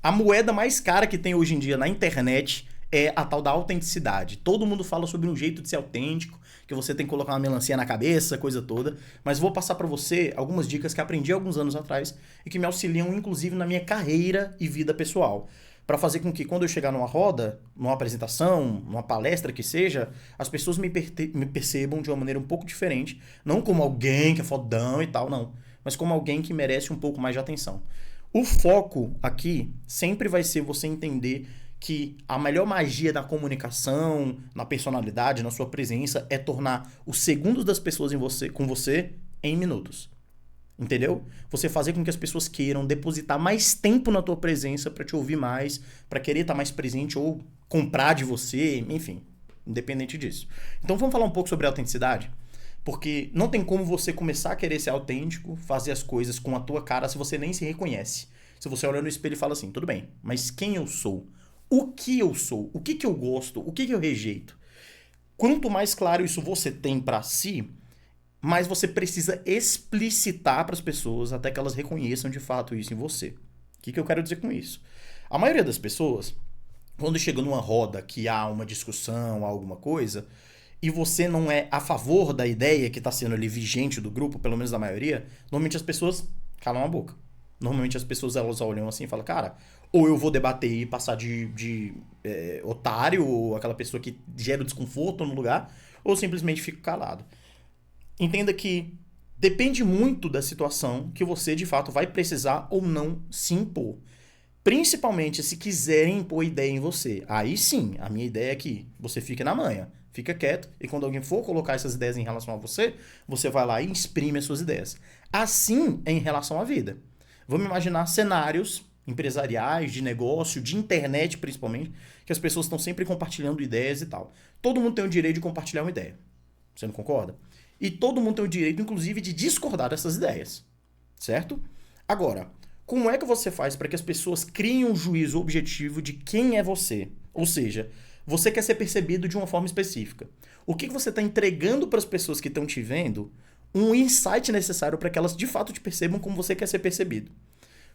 A moeda mais cara que tem hoje em dia na internet é a tal da autenticidade. Todo mundo fala sobre um jeito de ser autêntico, que você tem que colocar uma melancia na cabeça, coisa toda. Mas vou passar para você algumas dicas que aprendi alguns anos atrás e que me auxiliam, inclusive, na minha carreira e vida pessoal. Para fazer com que, quando eu chegar numa roda, numa apresentação, numa palestra que seja, as pessoas me percebam de uma maneira um pouco diferente. Não como alguém que é fodão e tal, não. Mas como alguém que merece um pouco mais de atenção. O foco aqui sempre vai ser você entender que a melhor magia da comunicação, na personalidade, na sua presença, é tornar os segundos das pessoas com você em minutos. Entendeu? Você fazer com que as pessoas queiram depositar mais tempo na tua presença para te ouvir mais, para querer estar mais presente ou comprar de você, enfim, independente disso. Então vamos falar um pouco sobre autenticidade? Porque não tem como você começar a querer ser autêntico, fazer as coisas com a tua cara se você nem se reconhece. Se você olha no espelho e fala assim, tudo bem, mas quem eu sou? O que eu sou? O que eu gosto? O que eu rejeito? Quanto mais claro isso você tem para si, mais você precisa explicitar para as pessoas até que elas reconheçam de fato isso em você. O que eu quero dizer com isso? A maioria das pessoas, quando chega numa roda que há uma discussão, alguma coisa, e você não é a favor da ideia que está sendo ali vigente do grupo, pelo menos da maioria, normalmente as pessoas calam a boca. Normalmente as pessoas elas olham assim e falam, cara, ou eu vou debater e passar de otário, ou aquela pessoa que gera desconforto no lugar, ou simplesmente fico calado. Entenda que depende muito da situação que você de fato vai precisar ou não se impor. Principalmente se quiserem impor ideia em você. Aí sim, a minha ideia é que você fique na manha, fica quieto, e quando alguém for colocar essas ideias em relação a você, você vai lá e exprime as suas ideias. Assim é em relação à vida. Vamos imaginar cenários empresariais, de negócio, de internet principalmente, que as pessoas estão sempre compartilhando ideias e tal. Todo mundo tem o direito de compartilhar uma ideia. Você não concorda? E todo mundo tem o direito, inclusive, de discordar dessas ideias. Certo? Agora, como é que você faz para que as pessoas criem um juízo objetivo de quem é você? Ou seja, você quer ser percebido de uma forma específica. O que você está entregando para as pessoas que estão te vendo? Um insight necessário para que elas de fato te percebam como você quer ser percebido.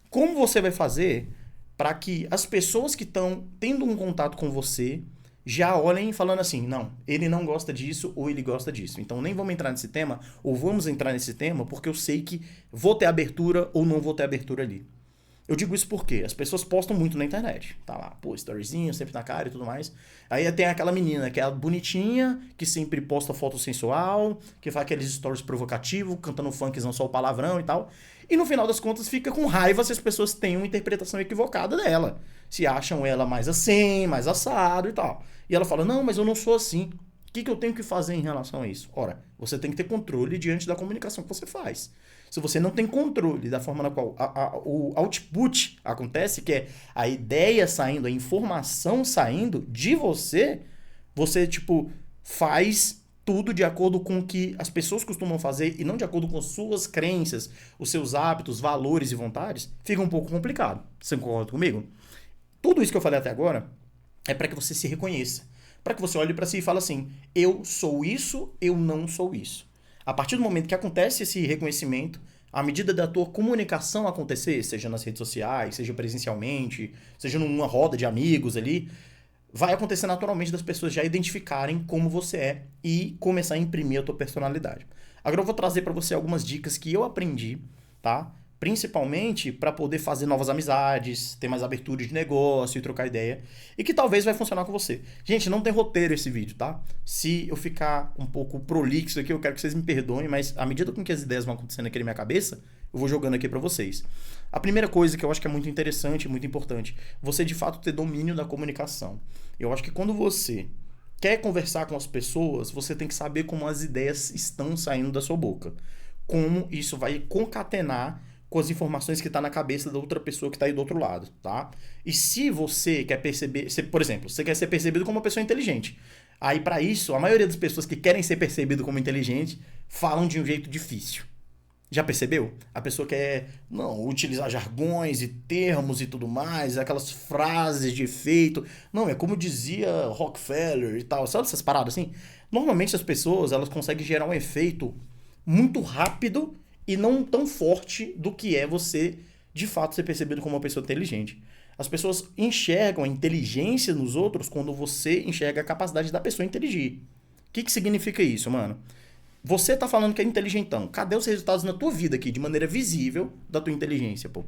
Como você vai fazer para que as pessoas que estão tendo um contato com você já olhem falando assim, não, ele não gosta disso ou ele gosta disso. Então nem vamos entrar nesse tema ou vamos entrar nesse tema porque eu sei que vou ter abertura ou não vou ter abertura ali. Eu digo isso porque as pessoas postam muito na internet. Tá lá, pô, storyzinho, sempre na cara e tudo mais. Aí tem aquela menina que é bonitinha, que sempre posta foto sensual, que faz aqueles stories provocativos, cantando funkzão só o palavrão e tal. E no final das contas fica com raiva se as pessoas têm uma interpretação equivocada dela. Se acham ela mais assim, mais assado e tal. E ela fala, não, mas eu não sou assim. O que eu tenho que fazer em relação a isso? Ora, você tem que ter controle diante da comunicação que você faz. Se você não tem controle da forma na qual o output acontece, que é a ideia saindo, a informação saindo de você, você, tipo, faz tudo de acordo com o que as pessoas costumam fazer e não de acordo com as suas crenças, os seus hábitos, valores e vontades, fica um pouco complicado. Você concorda comigo? Tudo isso que eu falei até agora é para que você se reconheça. Para que você olhe para si e fale assim: eu sou isso, eu não sou isso. A partir do momento que acontece esse reconhecimento, à medida da tua comunicação acontecer, seja nas redes sociais, seja presencialmente, seja numa roda de amigos ali, vai acontecer naturalmente das pessoas já identificarem como você é e começar a imprimir a tua personalidade. Agora eu vou trazer para você algumas dicas que eu aprendi, tá? Principalmente para poder fazer novas amizades, ter mais abertura de negócio e trocar ideia. E que talvez vai funcionar com você. Gente, não tem roteiro esse vídeo, tá? Se eu ficar um pouco prolixo aqui, eu quero que vocês me perdoem, mas à medida com que as ideias vão acontecendo aqui na minha cabeça, eu vou jogando aqui para vocês. A primeira coisa que eu acho que é muito interessante e muito importante, você de fato ter domínio da comunicação. Eu acho que quando você quer conversar com as pessoas, você tem que saber como as ideias estão saindo da sua boca. Como isso vai concatenar com as informações que está na cabeça da outra pessoa que está aí do outro lado, tá? E se você quer perceber, por exemplo, você quer ser percebido como uma pessoa inteligente. Aí para isso, a maioria das pessoas que querem ser percebido como inteligente falam de um jeito difícil. Já percebeu? A pessoa quer, não, utilizar jargões e termos e tudo mais, aquelas frases de efeito. Não, é como dizia Rockefeller e tal, sabe essas paradas assim? Normalmente as pessoas, elas conseguem gerar um efeito muito rápido e não tão forte do que é você, de fato, ser percebido como uma pessoa inteligente. As pessoas enxergam a inteligência nos outros quando você enxerga a capacidade da pessoa interagir. O que significa isso, mano? Você tá falando que é inteligentão. Cadê os resultados na tua vida aqui, de maneira visível, da tua inteligência, pô? Eu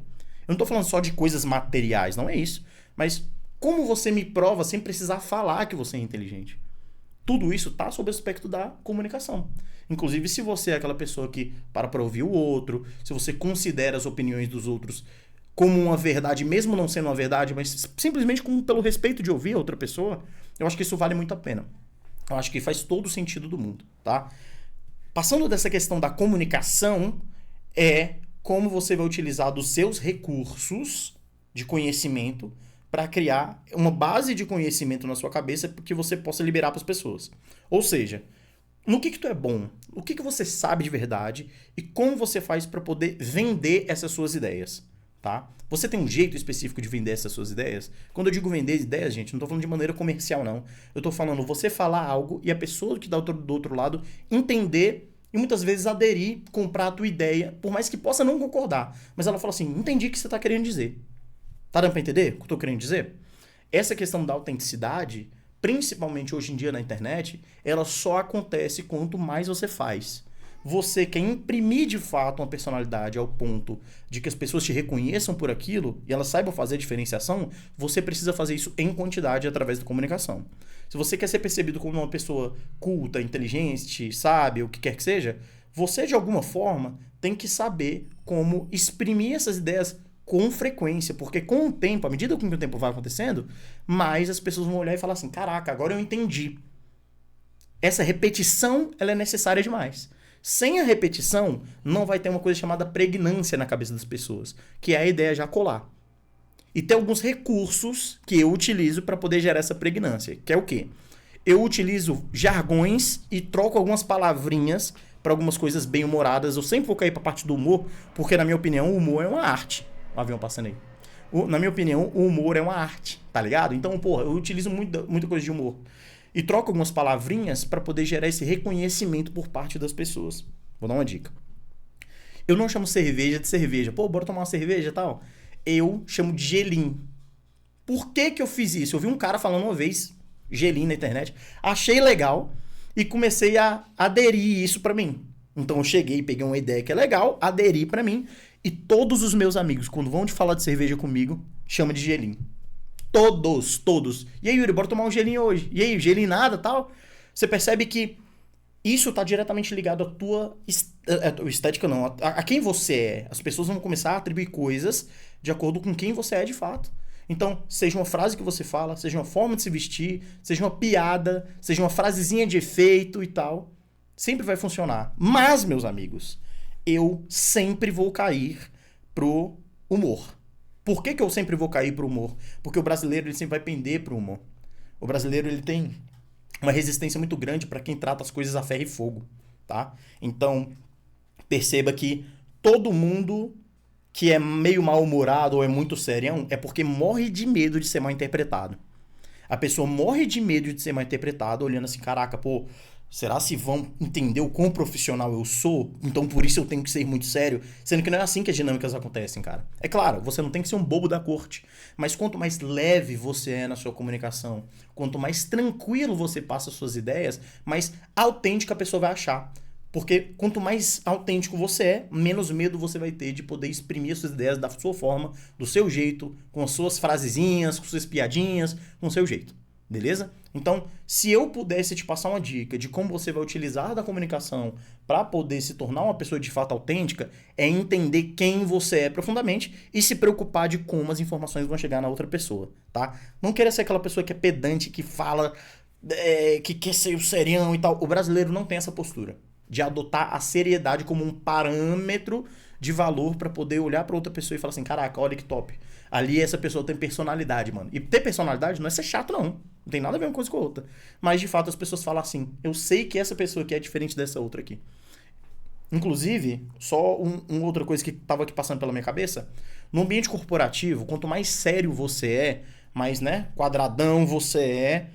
não tô falando só de coisas materiais, não é isso. Mas como você me prova sem precisar falar que você é inteligente? Tudo isso tá sob o aspecto da comunicação. Inclusive, se você é aquela pessoa que para ouvir o outro, se você considera as opiniões dos outros como uma verdade, mesmo não sendo uma verdade, mas simplesmente pelo respeito de ouvir a outra pessoa, eu acho que isso vale muito a pena. Eu acho que faz todo o sentido do mundo, tá? Passando dessa questão da comunicação, é como você vai utilizar dos seus recursos de conhecimento para criar uma base de conhecimento na sua cabeça que você possa liberar para as pessoas. Ou seja, no que tu é bom, o que você sabe de verdade e como você faz para poder vender essas suas ideias, tá? Você tem um jeito específico de vender essas suas ideias? Quando eu digo vender ideias, gente, não tô falando de maneira comercial, não. Eu tô falando você falar algo e a pessoa que tá do outro lado entender e muitas vezes aderir, comprar a tua ideia, por mais que possa não concordar. Mas ela fala assim, entendi o que você tá querendo dizer. Tá dando pra entender o que eu tô querendo dizer? Essa questão da autenticidade, principalmente hoje em dia na internet, ela só acontece quanto mais você faz. Você quer imprimir de fato uma personalidade ao ponto de que as pessoas te reconheçam por aquilo e elas saibam fazer a diferenciação, você precisa fazer isso em quantidade através da comunicação. Se você quer ser percebido como uma pessoa culta, inteligente, sábia, o que quer que seja, você de alguma forma tem que saber como exprimir essas ideias com frequência, porque com o tempo, à medida que o tempo vai acontecendo, mais as pessoas vão olhar e falar assim, caraca, agora eu entendi. Essa repetição, ela é necessária demais. Sem a repetição, não vai ter uma coisa chamada pregnância na cabeça das pessoas, que é a ideia já colar. E tem alguns recursos que eu utilizo para poder gerar essa pregnância, que é o quê? Eu utilizo jargões e troco algumas palavrinhas para algumas coisas bem humoradas. Eu sempre vou cair para a parte do humor, porque na minha opinião o humor é uma arte. O avião passando aí. Na minha opinião, o humor é uma arte, tá ligado? Então, porra, eu utilizo muita coisa de humor. E troco algumas palavrinhas para poder gerar esse reconhecimento por parte das pessoas. Vou dar uma dica. Eu não chamo cerveja de cerveja. Pô, bora tomar uma cerveja e tal? Eu chamo de gelim. Por que que eu fiz isso? Eu vi um cara falando uma vez, gelim na internet, achei legal e comecei a aderir isso para mim. Então eu cheguei, peguei uma ideia que é legal, aderi para mim e todos os meus amigos, quando vão te falar de cerveja comigo, chamam de gelim. Todos. E aí, Yuri, bora tomar um gelinho hoje. E aí, gelinho nada, tal. Você percebe que isso tá diretamente ligado à tua estética, não, a quem você é. As pessoas vão começar a atribuir coisas de acordo com quem você é de fato. Então, seja uma frase que você fala, seja uma forma de se vestir, seja uma piada, seja uma frasezinha de efeito e tal, sempre vai funcionar. Mas, meus amigos, eu sempre vou cair pro humor. Por que eu sempre vou cair pro humor? Porque o brasileiro ele sempre vai pender pro humor. O brasileiro ele tem uma resistência muito grande para quem trata as coisas a ferro e fogo, tá? Então, perceba que todo mundo que é meio mal-humorado ou é muito serião é porque morre de medo de ser mal interpretado. A pessoa morre de medo de ser mal interpretado olhando assim, caraca, pô, será se vão entender o quão profissional eu sou? Então por isso eu tenho que ser muito sério? Sendo que não é assim que as dinâmicas acontecem, cara. É claro, você não tem que ser um bobo da corte. Mas quanto mais leve você é na sua comunicação, quanto mais tranquilo você passa as suas ideias, mais autêntica a pessoa vai achar. Porque quanto mais autêntico você é, menos medo você vai ter de poder exprimir as suas ideias da sua forma, do seu jeito, com as suas frasezinhas, com suas piadinhas, com o seu jeito. Beleza? Então, se eu pudesse te passar uma dica de como você vai utilizar da comunicação para poder se tornar uma pessoa de fato autêntica, é entender quem você é profundamente e se preocupar de como as informações vão chegar na outra pessoa, tá? Não queira ser aquela pessoa que é pedante, que fala, que quer ser o serião e tal. O brasileiro não tem essa postura de adotar a seriedade como um parâmetro de valor para poder olhar para outra pessoa e falar assim, caraca, olha que top. Ali essa pessoa tem personalidade, mano. E ter personalidade não é ser chato, não. Não tem nada a ver uma coisa com a outra. Mas, de fato, as pessoas falam assim, eu sei que essa pessoa aqui é diferente dessa outra aqui. Inclusive, só uma outra coisa que estava aqui passando pela minha cabeça, no ambiente corporativo, quanto mais sério você é, mais, né, quadradão você é,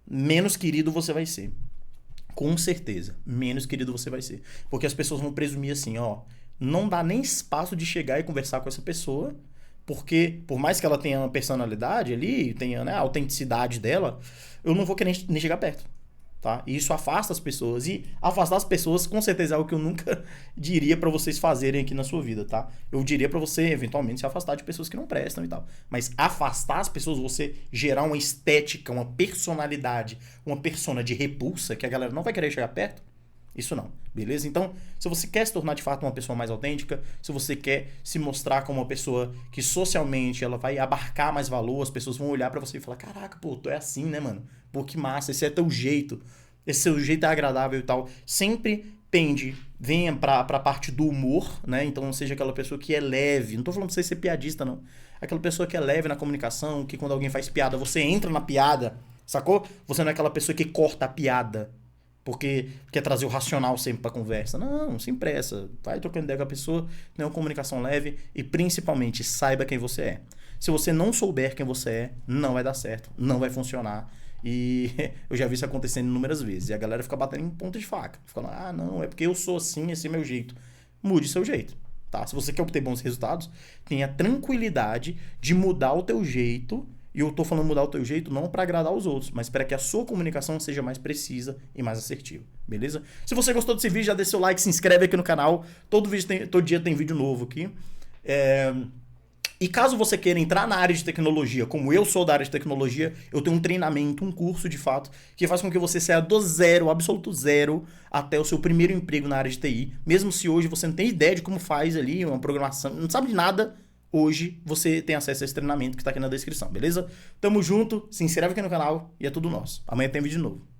menos querido você vai ser. Com certeza, menos querido você vai ser. Porque as pessoas vão presumir assim, ó, não dá nem espaço de chegar e conversar com essa pessoa, Porque, por mais que ela tenha uma personalidade ali, tenha, né, a autenticidade dela, eu não vou querer nem chegar perto. Tá? E isso afasta as pessoas. E afastar as pessoas, com certeza, é algo que eu nunca diria pra vocês fazerem aqui na sua vida, tá? Eu diria pra você, eventualmente, se afastar de pessoas que não prestam e tal. Mas afastar as pessoas, você gerar uma estética, uma personalidade, uma persona de repulsa que a galera não vai querer chegar perto, isso não, beleza? Então, se você quer se tornar de fato uma pessoa mais autêntica, se você quer se mostrar como uma pessoa que socialmente ela vai abarcar mais valor, as pessoas vão olhar pra você e falar: caraca, pô, tu é assim, né, mano? Pô, que massa, esse é teu jeito, esse seu jeito é agradável e tal. Sempre venha pra parte do humor, né? Então, seja aquela pessoa que é leve, não tô falando pra você ser piadista, não. Aquela pessoa que é leve na comunicação, que quando alguém faz piada, você entra na piada, sacou? Você não é aquela pessoa que corta a piada porque quer trazer o racional sempre pra conversa. Não, sem pressa. Vai trocando ideia com a pessoa, tenha uma comunicação leve e principalmente saiba quem você é. Se você não souber quem você é, não vai dar certo, não vai funcionar. E eu já vi isso acontecendo inúmeras vezes. E a galera fica batendo em ponta de faca. Ficando: ah, não, é porque eu sou assim, esse é meu jeito. Mude seu jeito, tá? Se você quer obter bons resultados, tenha tranquilidade de mudar o teu jeito. E eu tô falando mudar o teu jeito não para agradar os outros, mas para que a sua comunicação seja mais precisa e mais assertiva, beleza? Se você gostou desse vídeo, já deixa seu like, se inscreve aqui no canal. Todo dia tem vídeo novo aqui. E caso você queira entrar na área de tecnologia, como eu sou da área de tecnologia, eu tenho um treinamento, um curso de fato, que faz com que você saia do zero, absoluto zero, até o seu primeiro emprego na área de TI. Mesmo se hoje você não tem ideia de como faz ali uma programação, não sabe de nada, hoje você tem acesso a esse treinamento que tá aqui na descrição, beleza? Tamo junto, se inscreve aqui no canal e é tudo nosso. Amanhã tem vídeo novo.